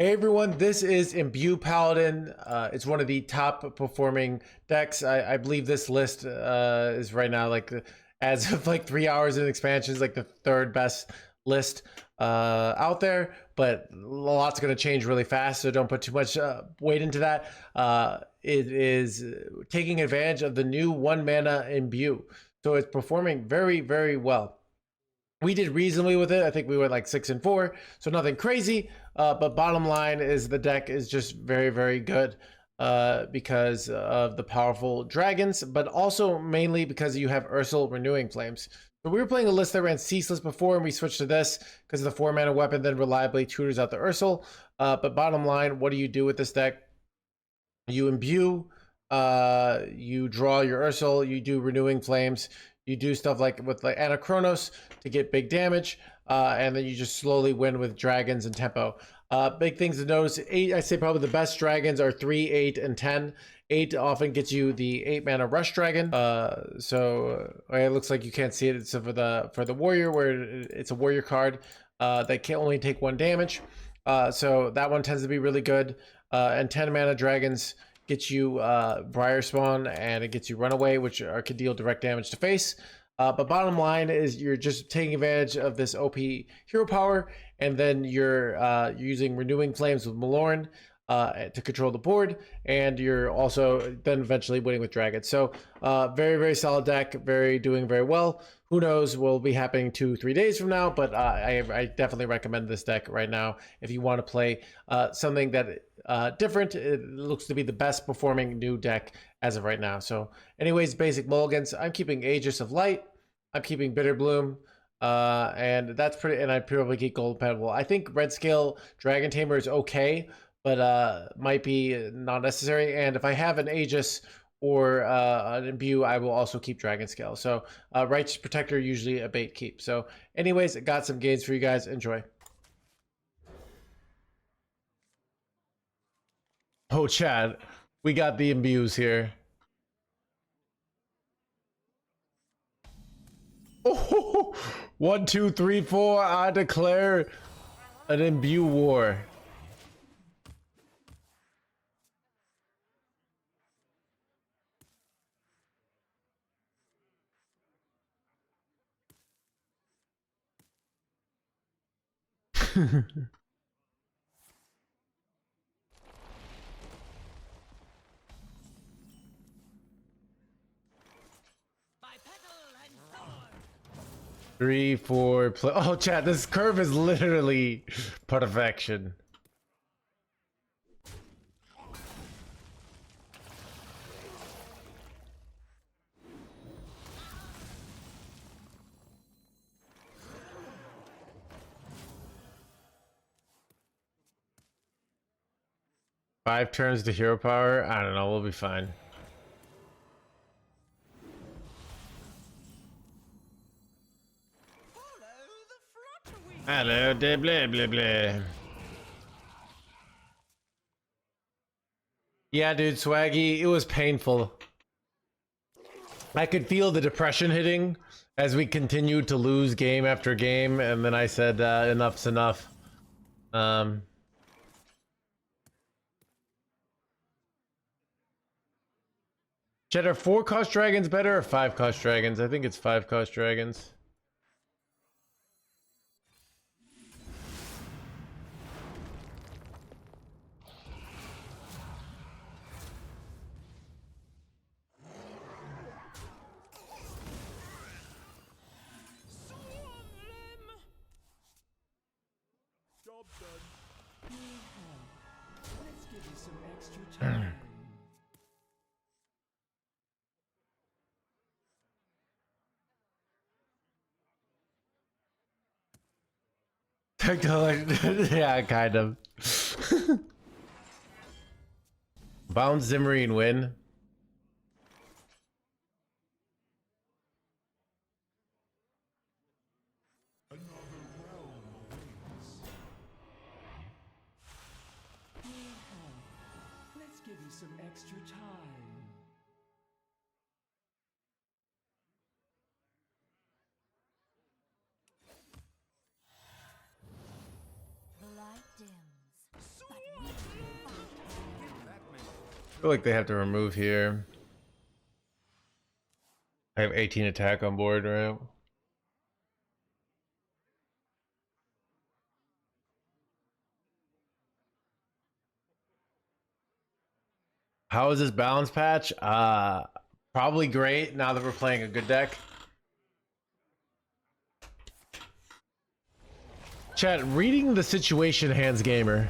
Hey everyone, this is Imbue Paladin. It's one of the top performing decks. I believe this list is right now as of like 3 hours in expansions, like the third best list out there. But a lot's going to change really fast, so don't put too much weight into that. It is taking advantage of the new 1 mana Imbue, so it's performing very, very well. We did reasonably with it. I think we went like 6-4, so nothing crazy. But bottom line is the deck is just very, very good because of the powerful dragons, but also mainly because you have Ursel Renewing Flames. So we were playing a list that ran Ceaseless before, and we switched to this because the 4 mana weapon then reliably tutors out the Ursel. But bottom line, what do you do with this deck? You imbue, you draw your Ursel, you do Renewing Flames, you do stuff like with like Anachronos to get big damage, and then you just slowly win with dragons and tempo. Big things to notice: I say probably the best dragons are 3, 8, and 10. 8 often gets you the 8 mana rush dragon. It looks like you can't see it. It's for the warrior, where it's a warrior card that can only take 1 damage. So that one tends to be really good. And 10 mana dragons gets you Briar Spawn, and it gets you Runaway, which can deal direct damage to face. But bottom line is you're just taking advantage of this OP hero power, and then you're using Renewing Flames with Malorn to control the board, and you're also then eventually winning with dragons. So very, very solid deck, doing very well. Who knows what will be happening 2-3 days from now, but I definitely recommend this deck right now if you want to play something that different. It looks to be the best performing new deck as of right now. So anyways, basic mulligans. I'm keeping Aegis of Light. I'm keeping Bitter Bloom. And that's pretty, and I probably keep Gold Pebble. I think Red Scale Dragon Tamer is okay, but might be not necessary. And if I have an Aegis or an Imbue, I will also keep Dragon Scale. So Righteous Protector, usually a bait keep. So anyways, got some gains for you guys. Enjoy. Oh, Chad, we got the Imbues here. Oh, 1, 2, 3, 4. I declare an Imbue war. Three, four. Oh, chat. This curve is literally perfection. Five turns to hero power. I don't know. We'll be fine. Hello, de blah blah blah. Yeah, dude, Swaggy, it was painful. I could feel the depression hitting as we continued to lose game after game, and then I said, enough's enough. Chet, are 4-cost dragons better or 5-cost dragons? I think it's 5-cost dragons. Let's give you some extra time. Yeah, kind of. Bound Zimmerine win. Let's give you some extra time. The light dims, but feel like they have to remove here. I have 18 attack on board, right? How is this balance patch? Probably great now that we're playing a good deck. Chat, reading the situation, Hands Gamer.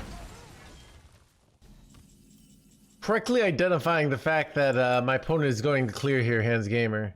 Correctly identifying the fact that my opponent is going to clear here, Hands Gamer.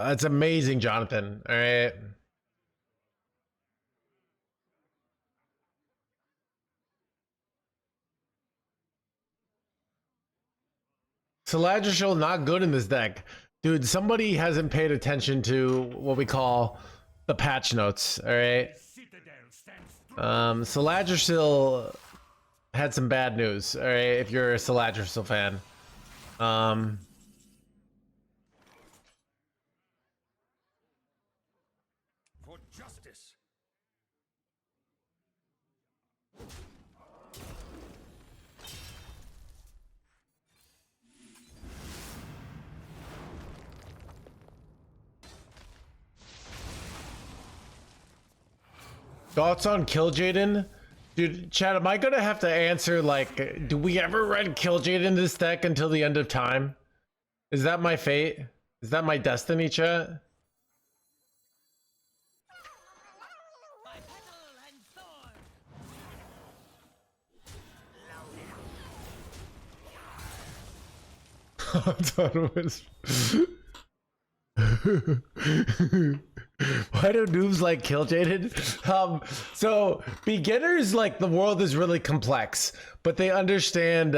That's amazing, Jonathan. All right. Saladrishal not good in this deck. Dude, somebody hasn't paid attention to what we call the patch notes, all right? Saladrishal had some bad news, all right, if you're a Saladrishal fan. For justice. Thoughts on Kill Jaden? Dude, Chad, am I gonna have to answer, like, do we ever run Kill Jaden this deck until the end of time? Is that my fate? Is that my destiny, chat? I thought it was... Why do noobs like Kill Jaden? So beginners, like, the world is really complex, but they understand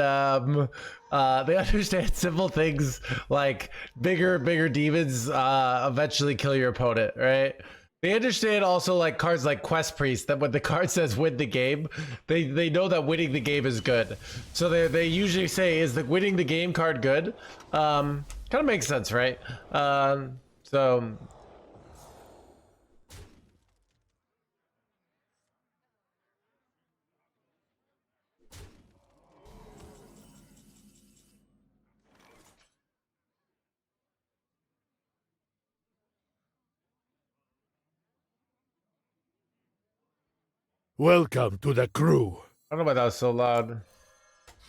simple things like bigger demons eventually kill your opponent, right? They understand also, like, cards like Quest Priest, that when the card says win the game, they know that winning the game is good. So they usually say, is the winning the game card good? Kind of makes sense, right? So Welcome to the crew. I don't know why that was so loud.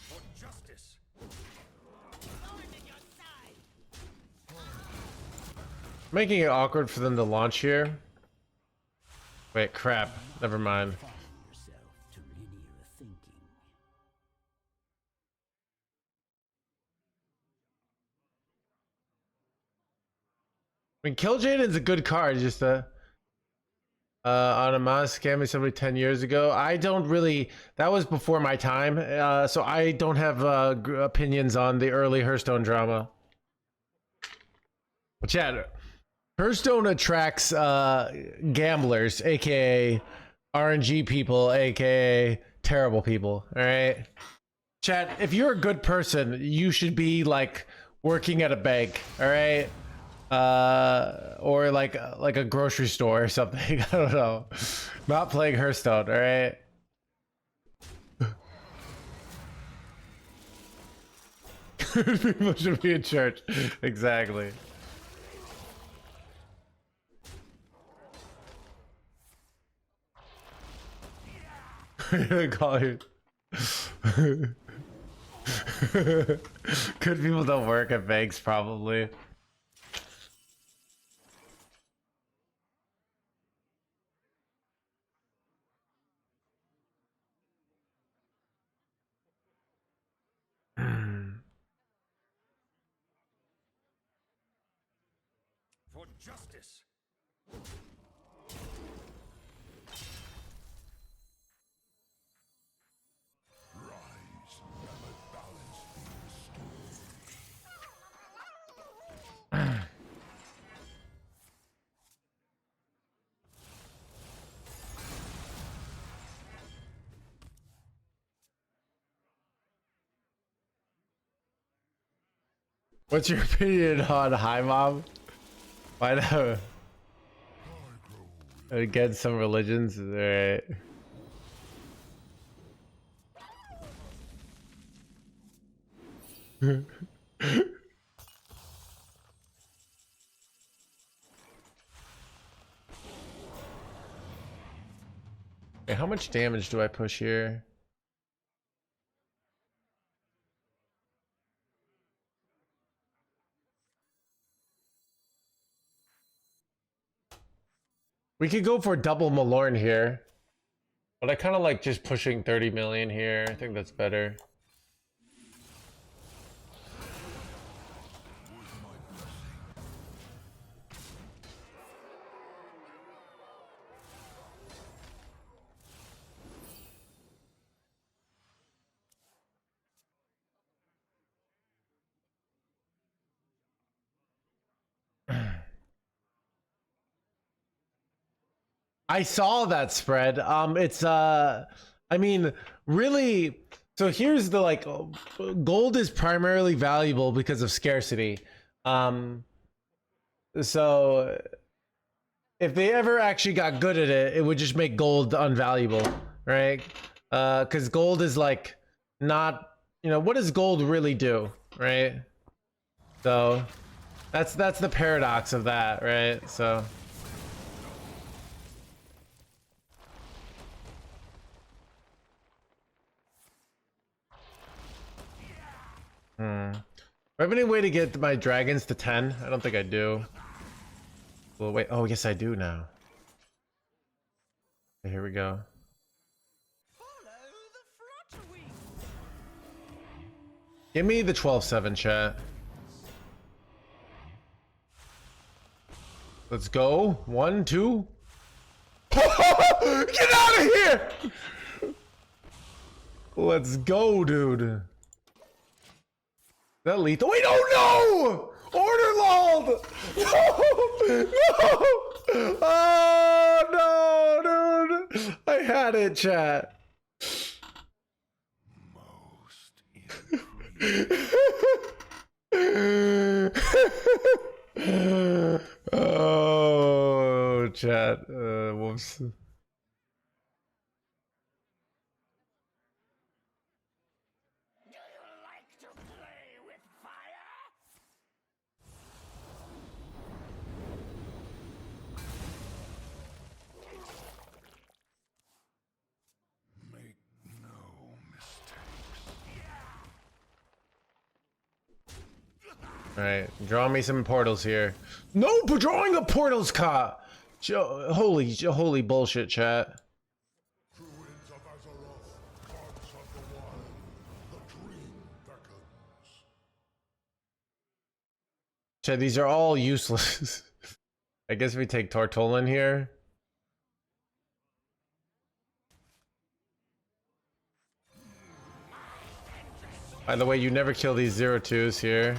For justice. Making it awkward for them to launch here. Wait, crap. Never mind. Yourself to linear thinking. I mean, Kill Jaden's a good card, just on a Maz scamming somebody 10 years ago. I don't really, that was before my time, so I don't have opinions on the early Hearthstone drama. But Chad, Hearthstone attracts gamblers, aka RNG people, aka terrible people. All right, Chad, if you're a good person, you should be, like, working at a bank. All right, or like a grocery store or something. I don't know. Not playing Hearthstone. All right. People should be in church. Exactly. Call you. Good people don't work at banks, probably. For justice. What's your opinion on High Mom? Why not? Against some religions, alright. Hey, how much damage do I push here? We could go for double Malorn here. But I kind of like just pushing 30 million here. I think that's better. I saw that spread. It's I mean, really. So here's the like, gold is primarily valuable because of scarcity. So if they ever actually got good at it, it would just make gold unvaluable, right? Because gold is like not, what does gold really do, right? So that's the paradox of that, right? So. Do I have any way to get my dragons to 10? I don't think I do. Well, wait. Oh, yes, I do now. Okay, here we go. Give me the 12-7 chat. Let's go. 1, 2. Get out of here! Let's go, dude. Is that lethal? Wait, oh no! Order lulled! No! No! Oh no, dude! I had it, chat. Oh, chat. Whoops. Alright, draw me some portals here. No, but drawing a portals caught. Holy bullshit, chat. Chat, these are all useless. I guess we take Tortolin here. By the way, you never kill these 0-2s here.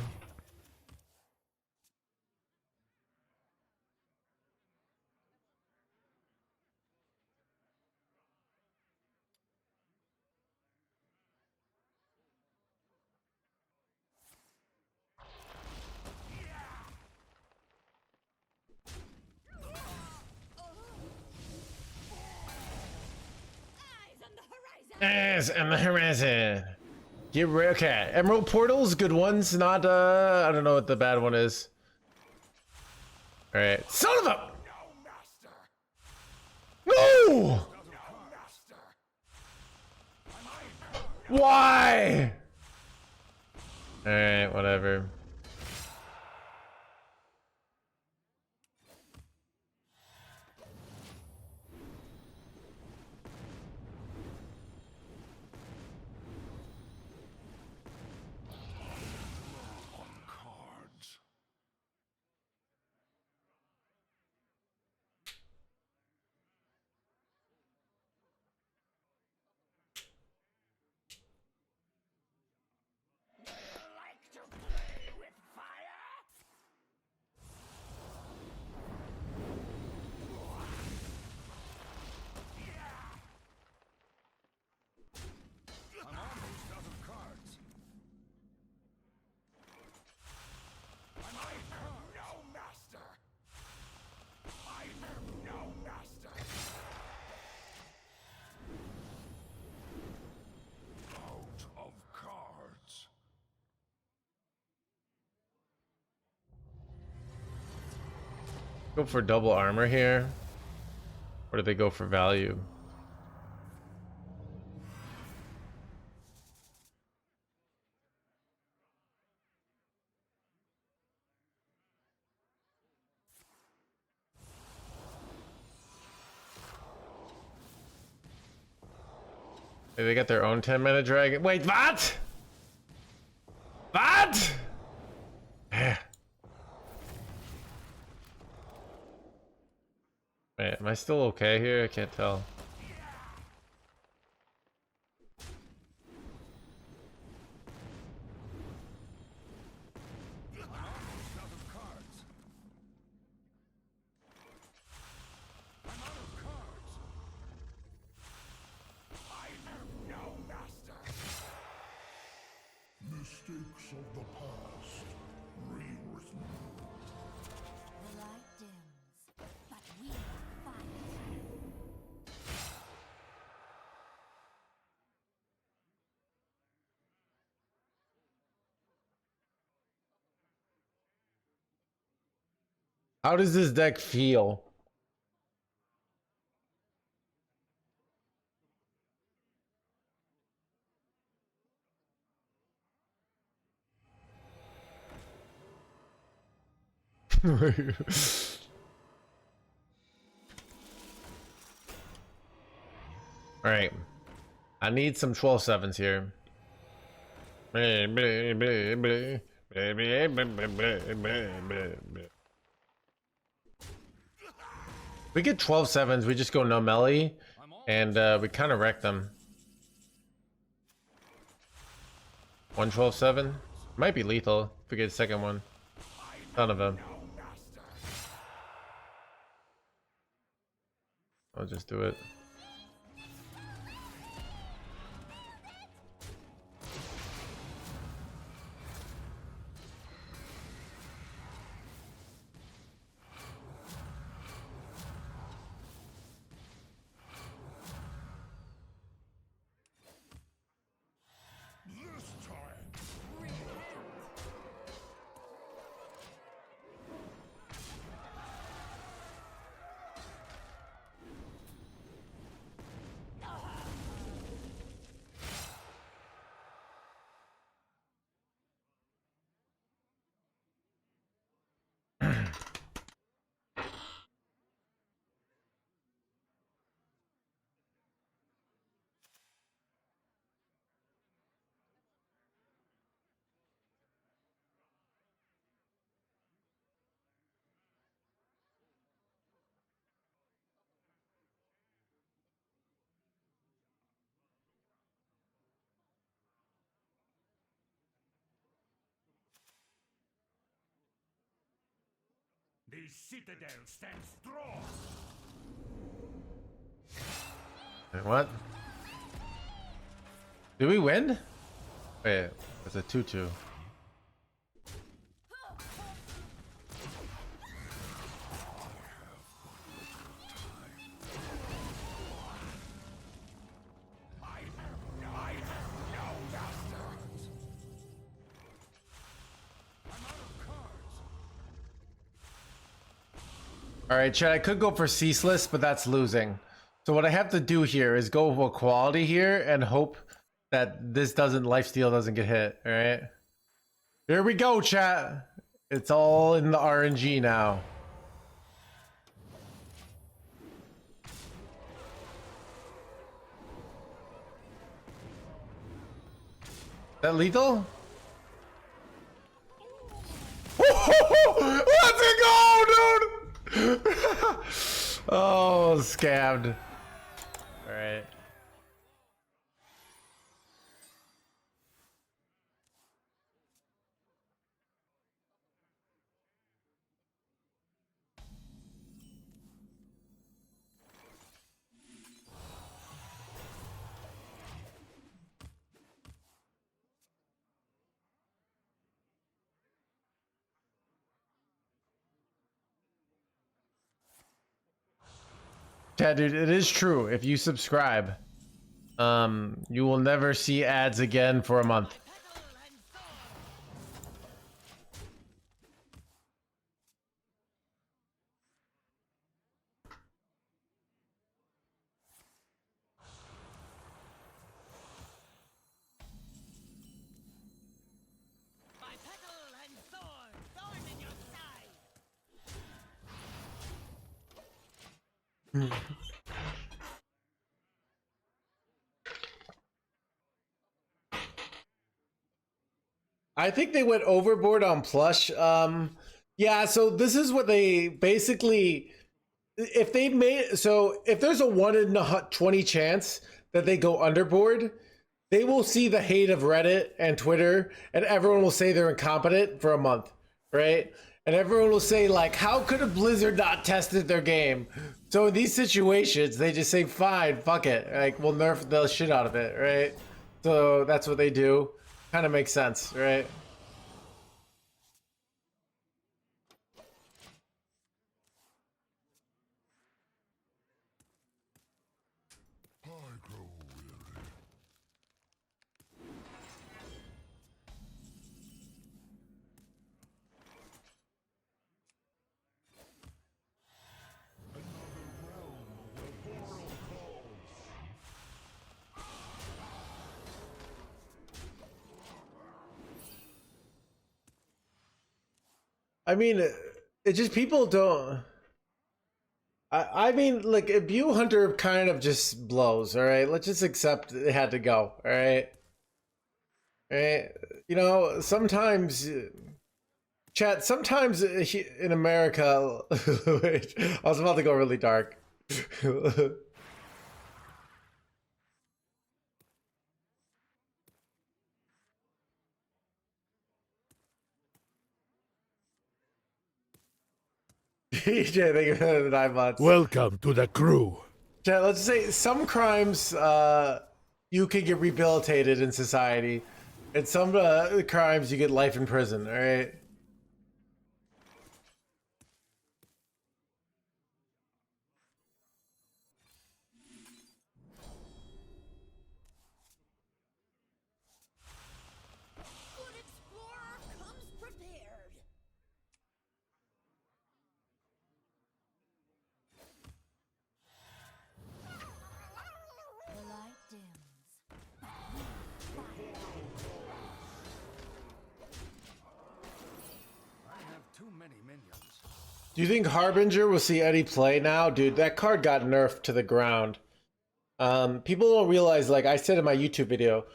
Yes, on the horizon. Okay, Emerald Portals, good ones. Not, I don't know what the bad one is. Alright. Son of a... No! Why? Alright, whatever. go for double armor here? Or do they go for value? Hey, they got their own 10-mana dragon. Wait, what? What? Wait, am I still okay here? I can't tell. Mistakes of the past, rewritten. The light dims, but we fight. How does this deck feel? All right, I need some 12/7s here. We get 12/7s, we just go no melee, and we kind of wreck them. 1 12/7 might be lethal if we get a second one. Ton of them. I'll just do it. This time. The citadel stands strong. Wait, what? Did we win? Wait, it's a 2-2. All right, Chad, I could go for ceaseless, but that's losing. So what I have to do here is go for quality here and hope that this lifesteal doesn't get hit. All right. Here we go, chat. It's all in the RNG now. That lethal? Let's go, dude! Oh, scammed. All right. Yeah, dude, it is true. If you subscribe, you will never see ads again for a month. I think they went overboard on plush. Yeah, so this is what they basically, if they made, so if there's a 1 in 20 chance that they go underboard, they will see the hate of Reddit and Twitter, and everyone will say they're incompetent for a month, right? And everyone will say, like, how could a Blizzard not tested their game? So in these situations, they just say, fine, fuck it. Like, we'll nerf the shit out of it, right? So that's what they do. Kind of makes sense, right? I grow weary. I mean, it just people don't. I mean, like, Imbue Hunter kind of just blows. All right, let's just accept it had to go. All right, all right. You know, sometimes, chat. Sometimes in America, wait, I was about to go really dark. DJ, thank you for the 9 months. Welcome to the crew. Chat, let's say some crimes you can get rehabilitated in society, and some crimes you get life in prison. All right. Good explorer comes prepared. The light dims, but we fight. I have too many minions. Do you think Harbinger will see Eddie play now? Dude, that card got nerfed to the ground. People don't realize, like I said in my YouTube video,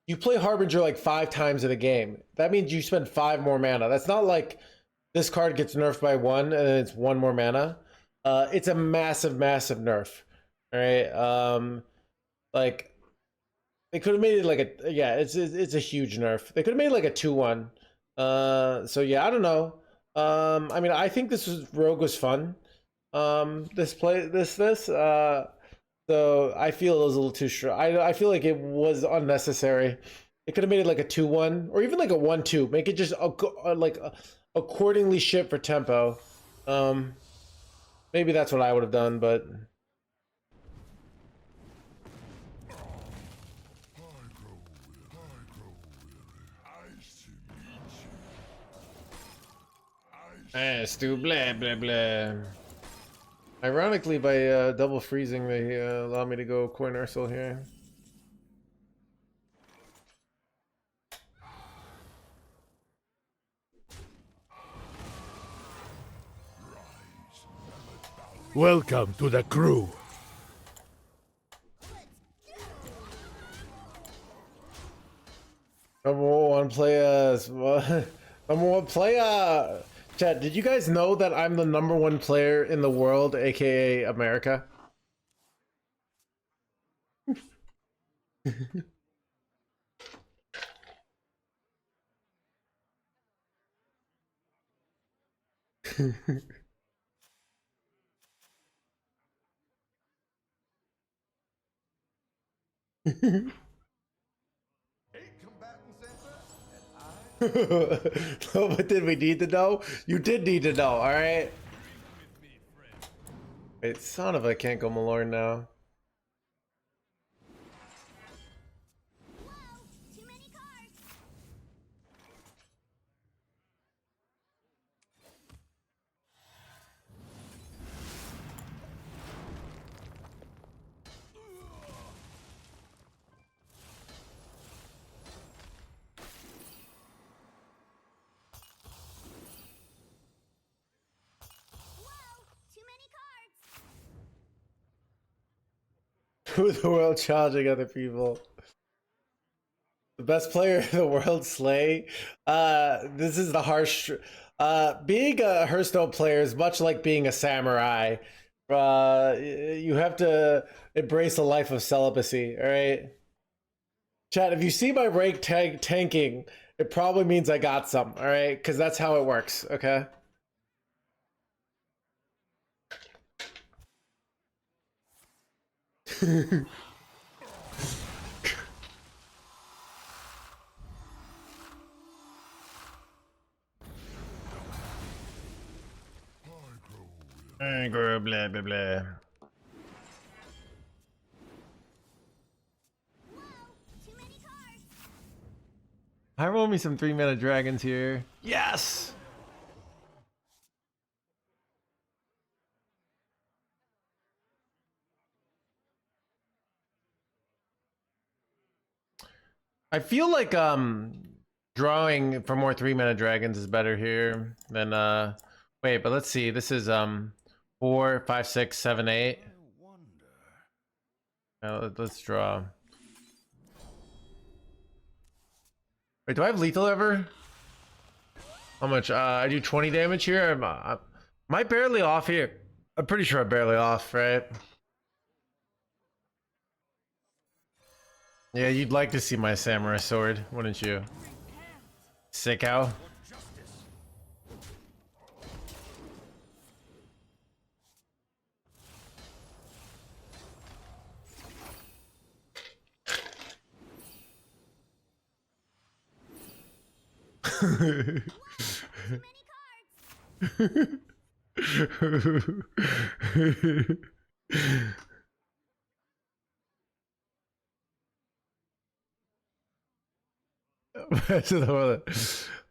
you play Harbinger like 5 times in a game. That means you spend 5 more mana. That's not like this card gets nerfed by 1 and then it's 1 more mana. It's a massive, massive nerf. All right. Like they could have made it like a, yeah, it's a huge nerf. They could have made it like a 2-1. So yeah, I don't know. I mean, I think Rogue was fun. So I feel it was a little too strong. I feel like it was unnecessary. It could have made it like a 2-1 or even like a 1-2. Make it just like accordingly shit for tempo. Maybe that's what I would have done, but stu blah blah blah. Ironically, by double freezing, they allow me to go Core Ursel here. Welcome to the crew. Number one player. Number one player. Chat, did you guys know that I'm the number 1 player in the world, aka America? No, but did we need to know? You did need to know, alright? Wait, son of a, can't go Malorn now. Whoa, too many cards. Whoa, too many cards. Who the world challenging other people? The best player in the world, Slay. This is the harsh. Being a Hearthstone player is much like being a samurai. You have to embrace a life of celibacy. All right, chat. If you see my rank tanking, it probably means I got some. All right, because that's how it works. Okay. Blah blah blah. I roll me some 3-mana dragons here. Yes. I feel like drawing for more 3-mana dragons is better here than wait, but let's see. This is 4, 5, 6, 7, 8. Let's draw. Wait, do I have lethal ever? How much? I do 20 damage here. Am I barely off here? I'm pretty sure I'm barely off, right? Yeah, you'd like to see my samurai sword, wouldn't you? Sicko.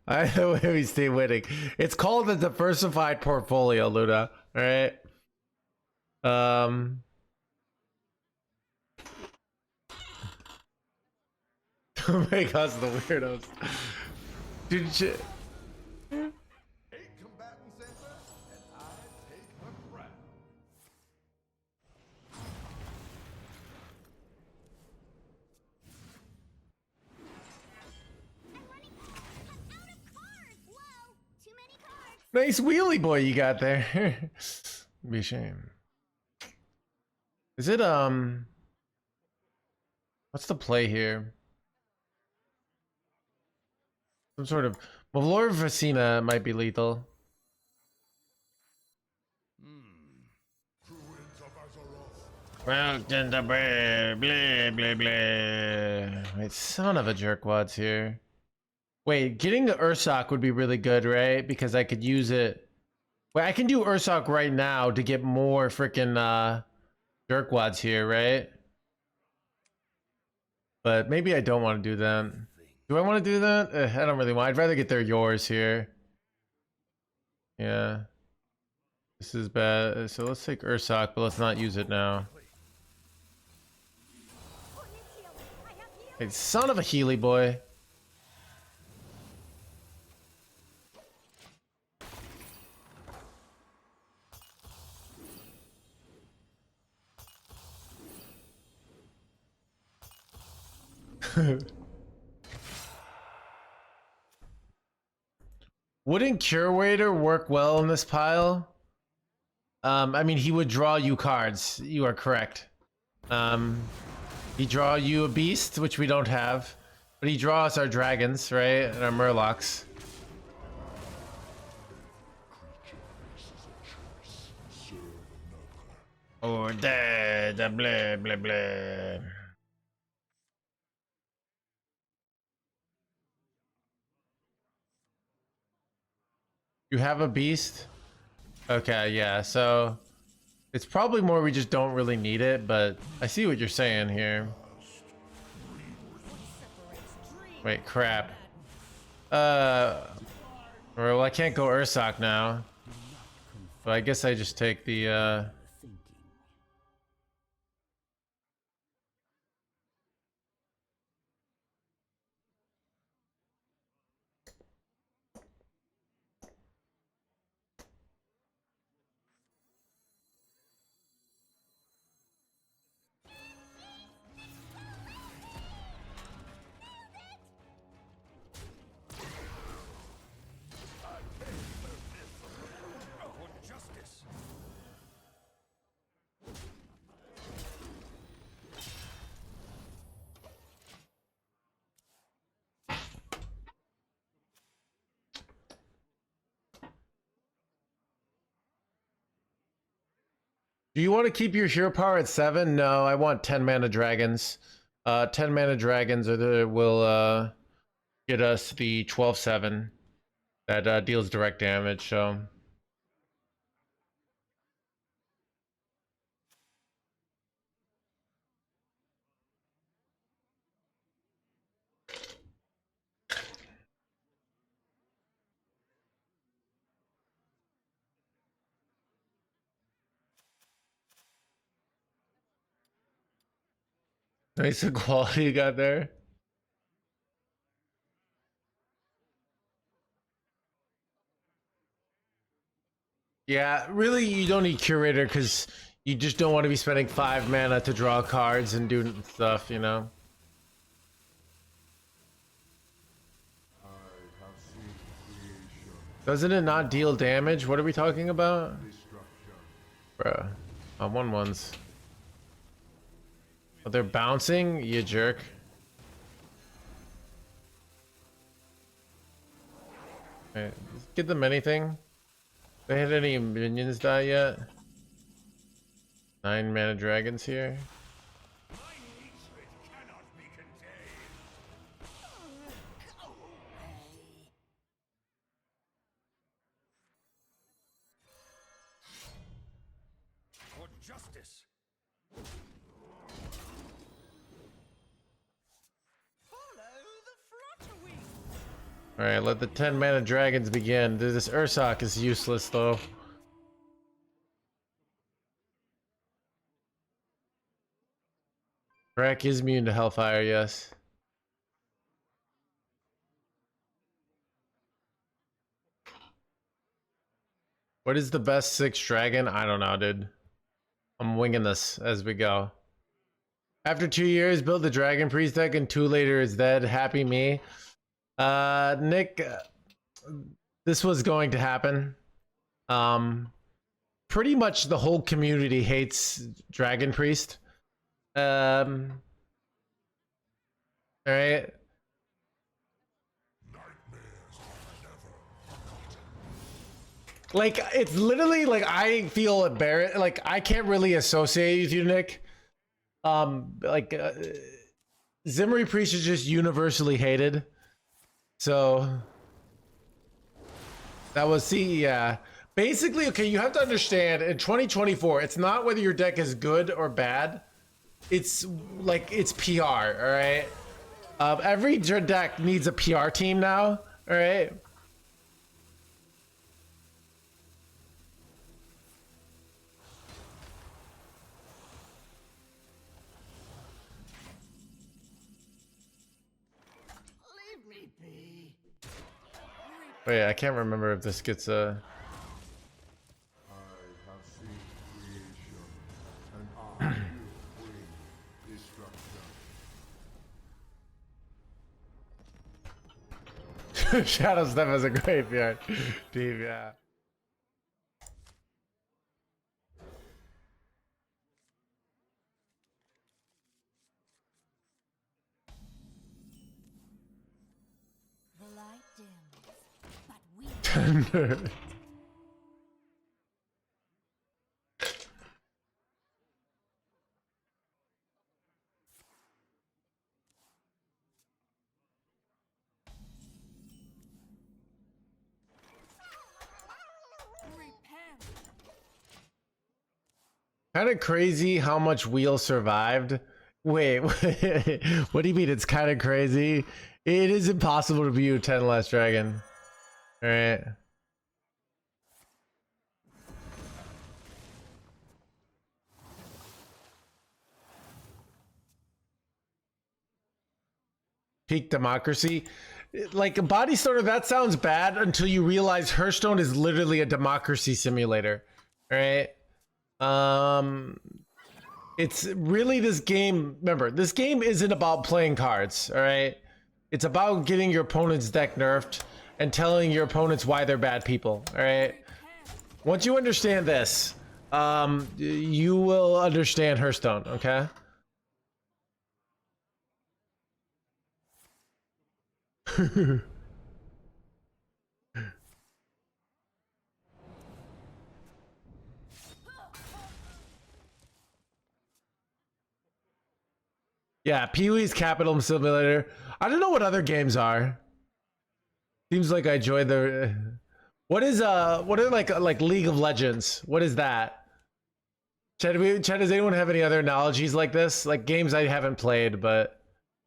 I know where we stay winning. It's called a diversified portfolio, Luna. All right. Don't make us the weirdos. Dude, shit. Nice wheelie boy you got there. Be a shame. Is it what's the play here? Some sort of Malor Vicina might be lethal. Welcome to blah blah blah. Wait, son of a jerkwads here. Wait, getting the Ursoc would be really good, right? Because I could use it. Wait, I can do Ursoc right now to get more freaking jerkwads here, right? But maybe I don't want to do that. Do I want to do that? I don't really want. I'd rather get their yours here. Yeah. This is bad. So let's take Ursoc, but let's not use it now. Hey, son of a Healy boy. Wouldn't Cure Waiter work well in this pile? I mean, he would draw you cards. You are correct. He draw you a beast, which we don't have, but he draws our dragons, right, and our murlocs. Or dead, blah blah blah. You have a beast? Okay, yeah, so it's probably more we just don't really need it, but I see what you're saying here. Wait, crap. Well, I can't go Ursoc now. But I guess I just take the, Do you want to keep your hero power at 7? No, I want 10 mana dragons. 10 mana dragons will get us the 12/7 that deals direct damage. So nice quality you got there. Yeah, really, you don't need curator because you just don't want to be spending 5 mana to draw cards and do stuff, you know. Doesn't it not deal damage? What are we talking about? Bruh. On 1/1s. Oh, they're bouncing? You jerk. Okay, get them anything. They had any minions die yet? 9 mana dragons here. For justice. Alright, let the 10 mana dragons begin. This Ursoc is useless though. Brack is immune to Hellfire, yes. What is the best 6 dragon? I don't know, dude. I'm winging this as we go. After 2 years, build the Dragon Priest deck and 2 later is dead. Happy me. Nick, this was going to happen. Pretty much the whole community hates Dragon Priest. All right. Like, it's literally like I feel embarrassed. Like, I can't really associate with you, Nick. Zimri Priest is just universally hated. So that was, yeah. Basically, okay, you have to understand in 2024, it's not whether your deck is good or bad. It's like, it's PR, all right? Every deck needs a PR team now, all right? Wait, I can't remember if this gets a... Shadow Step has a graveyard. Deep, yeah. The light dims, but we Kind of crazy how much Wheel survived. Wait, what do you mean it's kind of crazy? It is impossible to view 10 less dragon. All right. Peak democracy. Like a body starter, that sounds bad until you realize Hearthstone is literally a democracy simulator. All right. It's really this game. Remember, this game isn't about playing cards. All right. It's about getting your opponent's deck nerfed and telling your opponents why they're bad people. All right. Once you understand this, you will understand Hearthstone. Okay. Yeah, Pee-wee's Capital Simulator. I don't know what other games are. Seems like I enjoy the. What are like League of Legends? What is that? Chad, does anyone have any other analogies like this? Like games I haven't played, but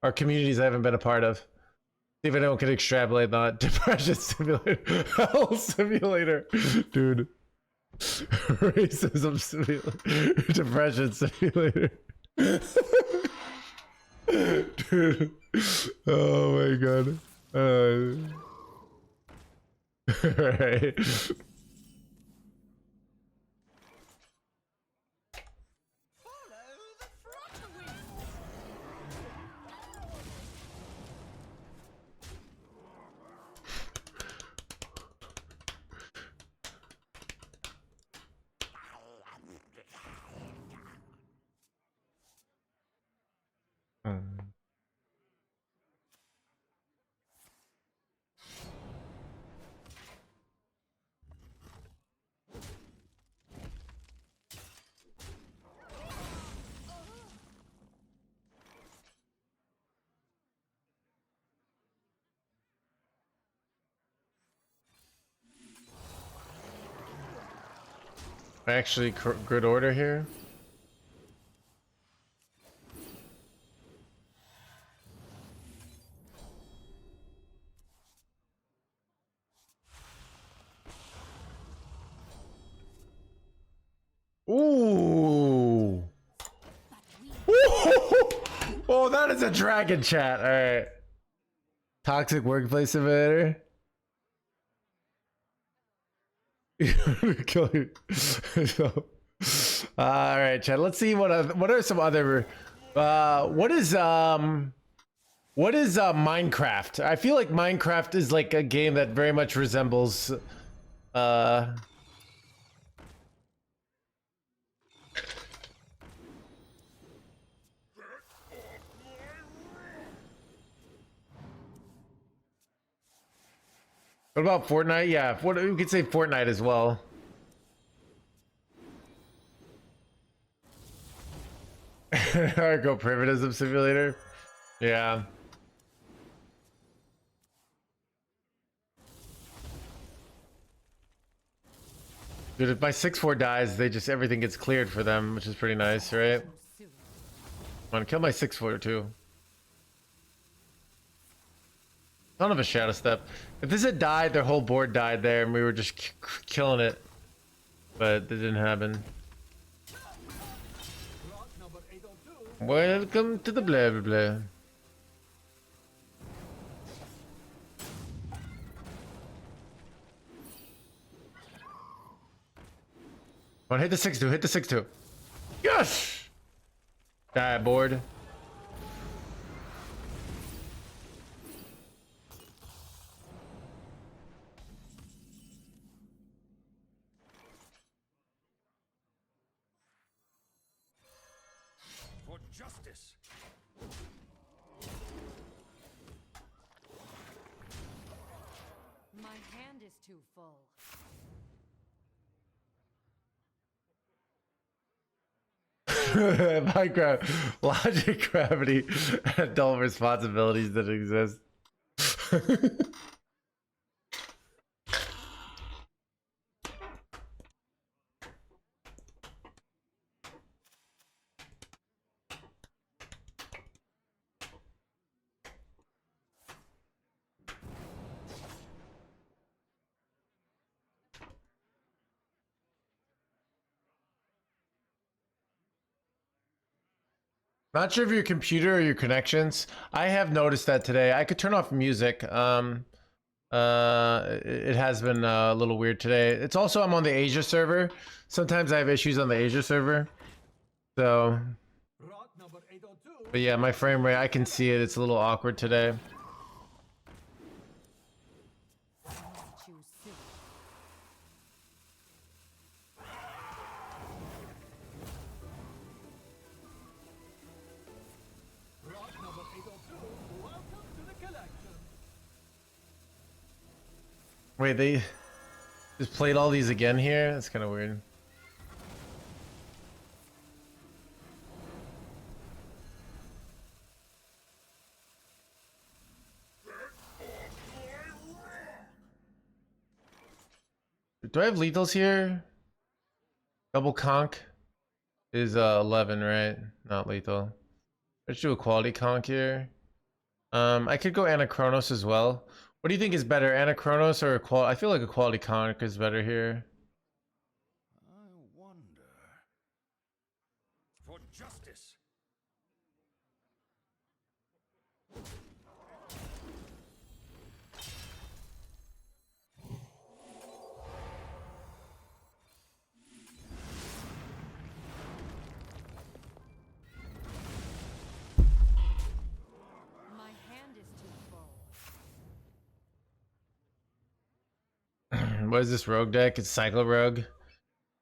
or communities I haven't been a part of. See if anyone can extrapolate that. Depression simulator, hell simulator, dude. Racism simulator, depression simulator. Dude. Oh my god. Right. Actually, good order here. Ooh. Oh, that is a dragon chat. All right. Toxic workplace simulator. Kill you. So, all right, Chad. Let's see what are some other. What is Minecraft? I feel like Minecraft is like a game that very much resembles. What about Fortnite? Yeah, we could say Fortnite as well. Go Privatism Simulator. Yeah. Dude, if my 6-4 dies, everything gets cleared for them, which is pretty nice, right? Come on, kill my 6-4 too. Son of a Shadow Step. If this had died, their whole board died there, and we were just killing it. But that didn't happen. Welcome to the blah blah blah. Come on, hit the 6-2, hit the 6-2. Yes! Die, board. For justice. My hand is too full. Minecraft, logic, gravity, and adult responsibilities that exist. Not sure if your computer or your connections. I have noticed that today. I could turn off music. It has been a little weird today. It's also I'm on the Asia server. Sometimes I have issues on the Asia server. So, but yeah, my frame rate, I can see it. It's a little awkward today. Wait, they just played all these again here? That's kind of weird. Do I have lethals here? Double conk is 11, right? Not lethal. Let's do a quality conk here. I could go Anachronos as well. What do you think is better, Anachronos or a I feel like a quality conk is better here. I wonder. For justice. My hand is too full. What is this rogue deck? It's Cyclo Rogue.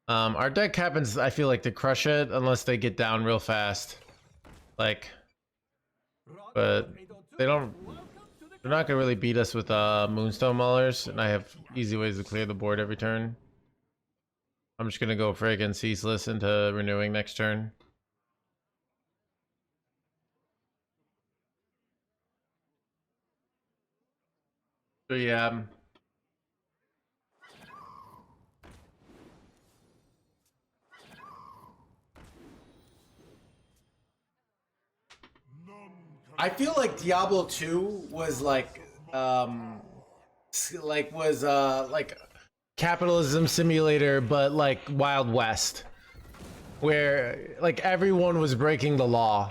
Our deck happens, I feel like, to crush it unless they get down real fast. Like, but they're not gonna really beat us with Moonstone Maulers, and I have easy ways to clear the board every turn. I'm just gonna go friggin' ceaseless into renewing next turn. So yeah. I feel like Diablo 2 was like like capitalism simulator, but like Wild West, where like everyone was breaking the law.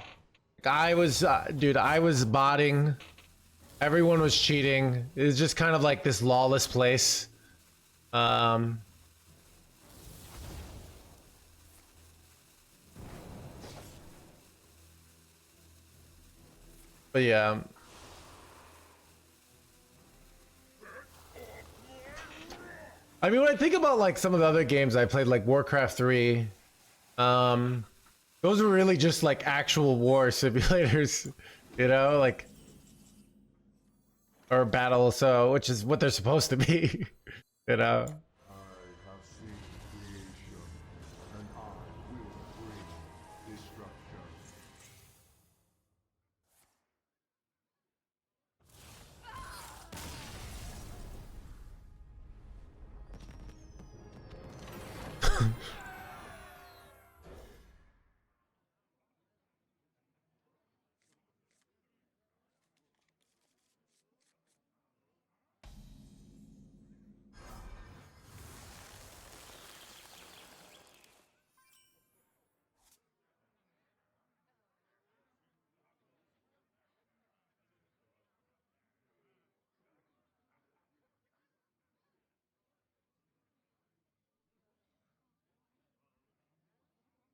Like, I was dude, I was botting, everyone was cheating. It was just kind of like this lawless place. But yeah. I mean, when I think about like some of the other games I played, like Warcraft 3, those were really just like actual war simulators, you know, like, or battle, so, which is what they're supposed to be, you know. I have seen creation, and I will bring destruction.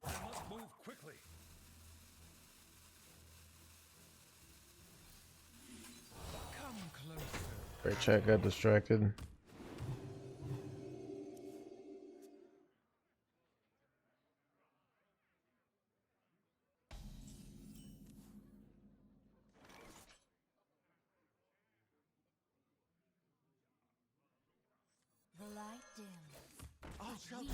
I must move quickly. Come closer. Great check, got distracted. The light dims. I'll shelter.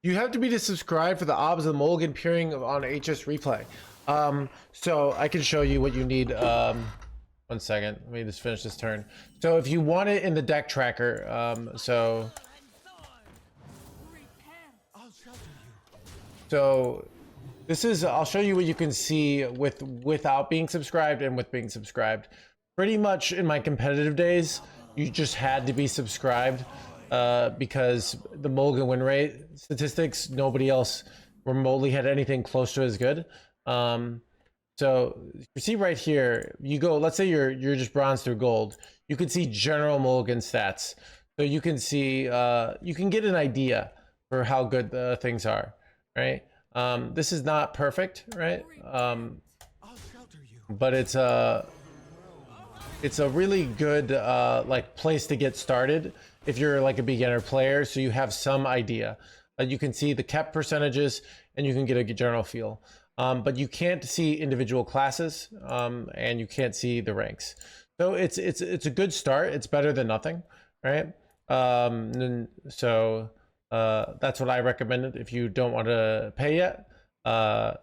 You have to be to subscribe for the obs of the Mulligan peering on HS replay. So I can show you what you need. 1 second, let me just finish this turn. So if you want it in the deck tracker, I'll shelter you. so this is, I'll show you what you can see without being subscribed and with being subscribed. Pretty much in my competitive days, you just had to be subscribed because the Mulligan win rate statistics, nobody else remotely had anything close to as good. So you see right here, you go, let's say you're just bronze through gold, you can see general Mulligan stats. So you can see, you can get an idea for how good the things are, right? This is not perfect, right? I'll shelter you. But it's a really good like place to get started if you're like a beginner player, so you have some idea. You can see the cap percentages and you can get a general feel. But you can't see individual classes and you can't see the ranks. So it's a good start. It's better than nothing, right? So that's what I recommended if you don't want to pay yet.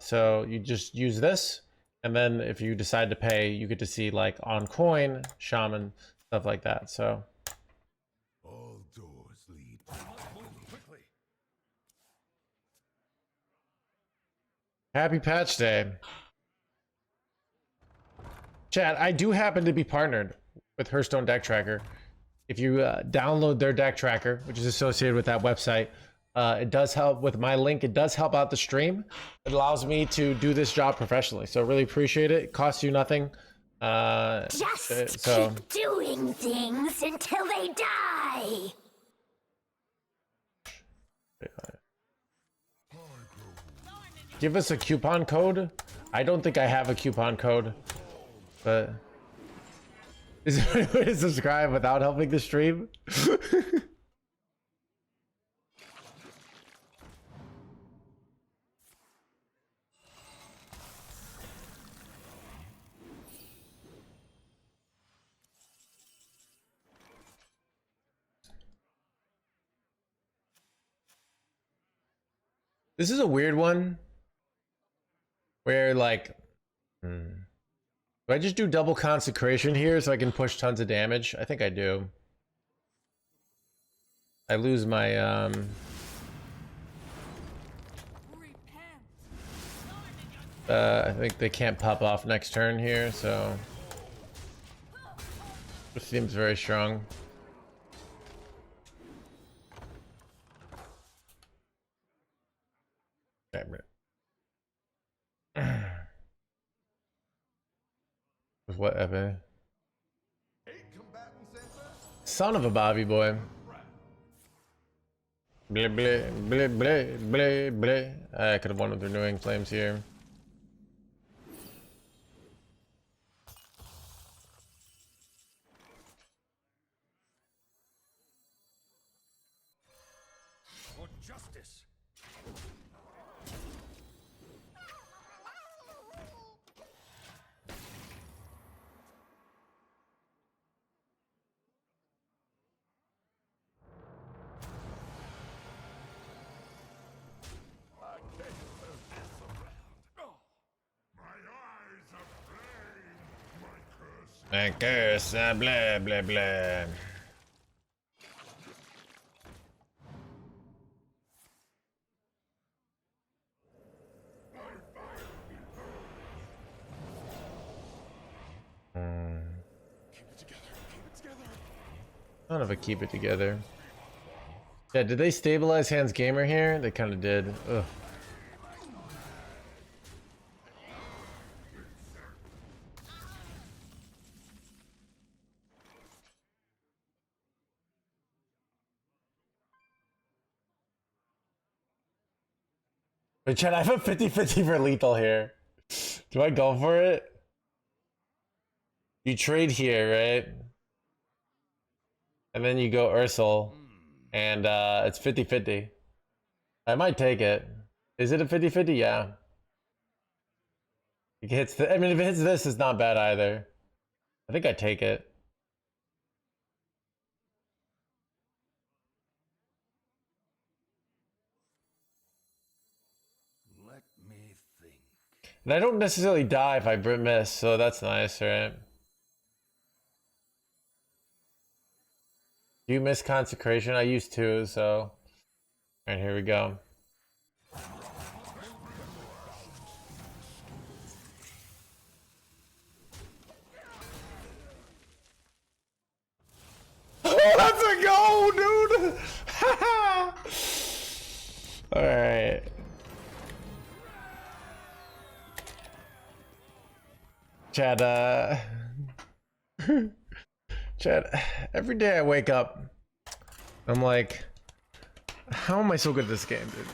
So you just use this And then if you decide to pay, you get to see like on coin, Shaman, stuff like that. So All doors lead. Quickly. happy patch day. Chat, I do happen to be partnered with Hearthstone Deck Tracker. If you download their deck tracker, which is associated with that website, it does help with my link. It does help out the stream. It allows me to do this job professionally. So really appreciate it. It costs you nothing. Just so keep doing things until they die. give us a coupon code. I don't think I have a coupon code, but is there any way to subscribe without helping the stream? This is a weird one where like, do I just do double consecration here so I can push tons of damage? I think I do. I lose my I think they can't pop off next turn here, so this seems very strong. What ever? Son of a Bobby boy. Bleh bleh bleh bleh bleh bleh. I could have won with renewing flames here. For justice. My curse, blah blah blah. Son of a keep it together. Yeah, did they stabilize Hans Gamer here? They kind of did. Ugh. But Chad, I have a 50-50 for lethal here. Do I go for it? You trade here, right? And then you go Ursul. And it's 50-50. I might take it. Is it a 50-50? Yeah. It hits I mean, if it hits this, it's not bad either. I think I take it. Let me think. And I don't necessarily die if I miss, so that's nice, right? Do you miss consecration? I used to, so. Alright, here we go. Oh, that's a goal, dude! Alright. Chad, Chad, every day I wake up, I'm like, how am I so good at this game, dude?